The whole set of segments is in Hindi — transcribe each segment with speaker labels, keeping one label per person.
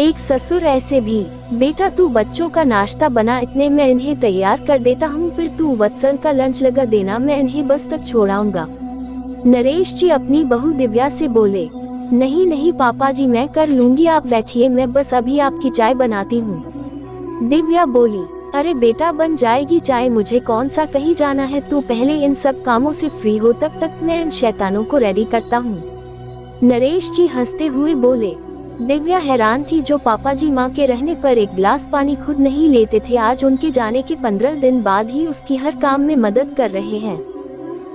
Speaker 1: एक ससुर ऐसे भी, बेटा तू बच्चों का नाश्ता बना, इतने मैं इन्हें तैयार कर देता हूँ, फिर तू वत्सल का लंच लगा देना, मैं इन्हें बस तक छोड़ाऊंगा। नरेश जी अपनी बहू दिव्या से बोले, नहीं नहीं पापा जी मैं कर लूंगी, आप बैठिए, मैं बस अभी आपकी चाय बनाती हूँ। दिव्या बोली, अरे बेटा बन जाएगी चाय, मुझे कौन सा कहीं जाना है, तू पहले इन सब कामों से फ्री हो, तब तक मैं इन शैतानों को रेडी करता हूँ। नरेश जी हंसते हुए बोले। दिव्या हैरान थी, जो पापा जी माँ के रहने पर एक गिलास पानी खुद नहीं लेते थे, आज उनके जाने के 15 दिन बाद ही उसकी हर काम में मदद कर रहे हैं।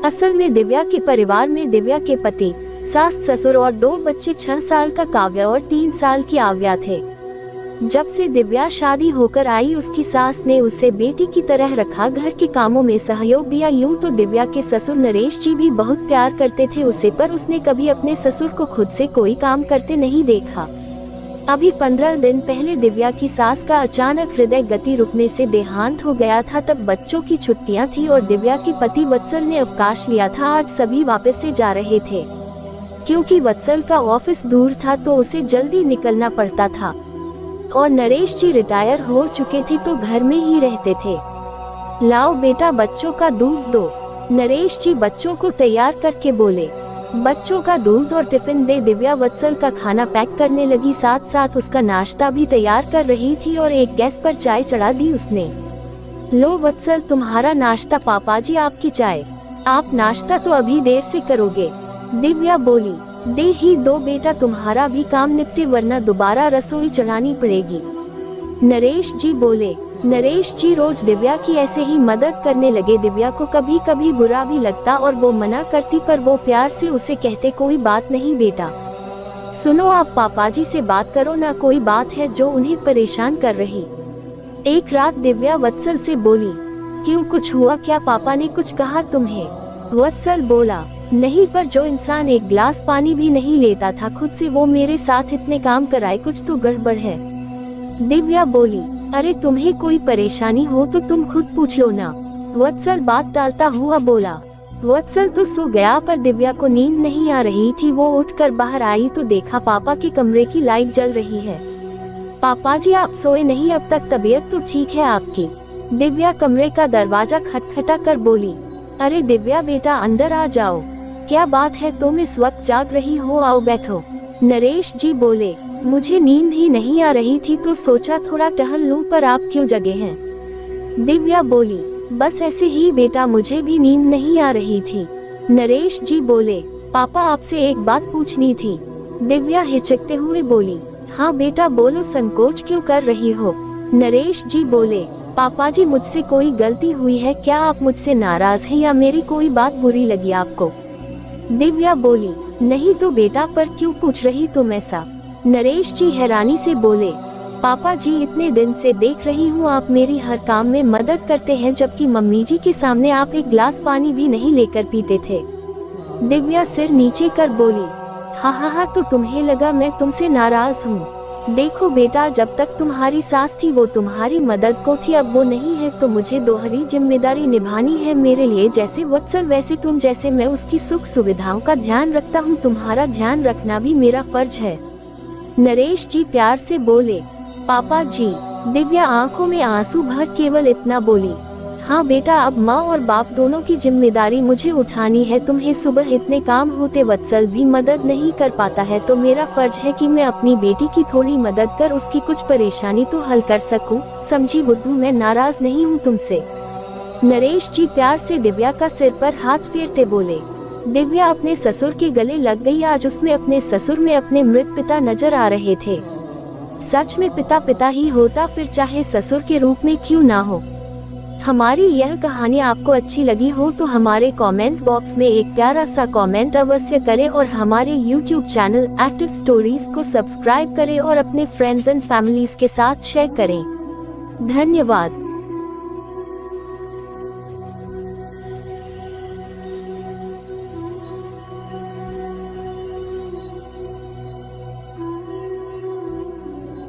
Speaker 1: असल में दिव्या के परिवार में दिव्या के पति, सास, ससुर और 2 बच्चे, 6 साल का काव्य और 3 साल की आव्या थे। जब से दिव्या शादी होकर आई, उसकी सास ने उसे बेटी की तरह रखा, घर के कामों में सहयोग दिया। यूं तो दिव्या के ससुर नरेश जी भी बहुत प्यार करते थे उसे, पर उसने कभी अपने ससुर को खुद से कोई काम करते नहीं देखा। अभी 15 दिन पहले दिव्या की सास का अचानक हृदय गति रुकने से देहांत हो गया था। तब बच्चों की छुट्टियां थी और दिव्या के पति वत्सल ने अवकाश लिया था। आज सभी वापस से जा रहे थे। क्योंकि वत्सल का ऑफिस दूर था तो उसे जल्दी निकलना पड़ता था, और नरेश जी रिटायर हो चुके थे तो घर में ही रहते थे। लाओ बेटा बच्चों का दूध दो, नरेश जी बच्चों को तैयार करके बोले। बच्चों का दूध और टिफिन दे दिव्या वत्सल का खाना पैक करने लगी, साथ साथ उसका नाश्ता भी तैयार कर रही थी और एक गैस पर चाय चढ़ा दी उसने। लो वत्सल तुम्हारा नाश्ता, पापा जी आपकी चाय। आप नाश्ता तो अभी देर से करोगे, दिव्या बोली। दे ही दो बेटा, तुम्हारा भी काम निपटे वरना दोबारा रसोई चढ़ानी पड़ेगी, नरेश जी बोले। नरेश जी रोज दिव्या की ऐसे ही मदद करने लगे। दिव्या को कभी कभी बुरा भी लगता और वो मना करती, पर वो प्यार से उसे कहते, कोई बात नहीं बेटा, सुनो आप पापा जी से बात करो ना, कोई बात है जो उन्हें परेशान कर रही। एक रात दिव्या वत्सल से बोली, क्यों कुछ हुआ क्या, पापा ने कुछ कहा तुम्हें? वत्सल बोला, नहीं, पर जो इंसान एक गिलास पानी भी नहीं लेता था खुद से, वो मेरे साथ इतने काम कराए, कुछ तो गड़बड़ है। दिव्या बोली, अरे तुम्हें कोई परेशानी हो तो तुम खुद पूछ लो ना, वत्सल बात टालता हुआ बोला। वत्सल तो सो गया, पर दिव्या को नींद नहीं आ रही थी। वो उठकर बाहर आई तो देखा पापा के कमरे की लाइट जल रही है। पापा जी आप सोए नहीं अब तक, तबीयत तो ठीक है आपकी? दिव्या कमरे का दरवाजा खटखटा कर बोली। अरे दिव्या बेटा अंदर आ जाओ, क्या बात है, तुम इस वक्त जाग रही हो, आओ बैठो, नरेश जी बोले। मुझे नींद ही नहीं आ रही थी तो सोचा थोड़ा टहल लूं, पर आप क्यों जगे हैं? दिव्या बोली, बस ऐसे ही बेटा, मुझे भी नींद नहीं आ रही थी, नरेश जी बोले। पापा आपसे एक बात पूछनी थी, दिव्या हिचकते हुए बोली। हाँ बेटा बोलो, संकोच क्यों कर रही हो, नरेश जी बोले। पापा जी मुझसे कोई गलती हुई है क्या, आप मुझसे नाराज हैं या मेरी कोई बात बुरी लगी आपको? दिव्या बोली, नहीं तो बेटा, पर क्यों पूछ रही तुम ऐसा? नरेश जी हैरानी से बोले। पापा जी इतने दिन से देख रही हूँ आप मेरी हर काम में मदद करते हैं, जबकि मम्मी जी के सामने आप एक गिलास पानी भी नहीं लेकर पीते थे। दिव्या सिर नीचे कर बोली, हाँ, तो तुम्हें लगा मैं तुमसे नाराज हूँ? देखो बेटा, जब तक तुम्हारी सास थी वो तुम्हारी मदद को थी, अब वो नहीं है तो मुझे दोहरी जिम्मेदारी निभानी है मेरे लिए। जैसे वत्सल वैसे तुम, जैसे मैं उसकी सुख सुविधाओं का ध्यान रखता हूँ, तुम्हारा ध्यान रखना भी मेरा फर्ज है, नरेश जी प्यार से बोले। पापा जी, दिव्या आंखों में आंसू भर केवल इतना बोली, हाँ बेटा, अब माँ और बाप दोनों की जिम्मेदारी मुझे उठानी है। तुम्हें सुबह इतने काम होते वत्सल भी मदद नहीं कर पाता है, तो मेरा फर्ज है कि मैं अपनी बेटी की थोड़ी मदद कर उसकी कुछ परेशानी तो हल कर सकूं। समझी बुद्धू, मैं नाराज नहीं हूँ तुमसे, नरेश जी प्यार से दिव्या का सिर पर हाथ फेरते बोले। दिव्या अपने ससुर के गले लग गई। आज उसमें अपने ससुर में अपने मृत पिता नजर आ रहे थे। सच में पिता पिता ही होता, फिर चाहे ससुर के रूप में क्यों ना हो। हमारी यह कहानी आपको अच्छी लगी हो तो हमारे कमेंट बॉक्स में एक प्यारा सा कमेंट अवश्य करें और हमारे YouTube चैनल एक्टिव स्टोरीज को सब्सक्राइब करें और अपने फ्रेंड्स एंड फैमिलीज के साथ शेयर करें। धन्यवाद।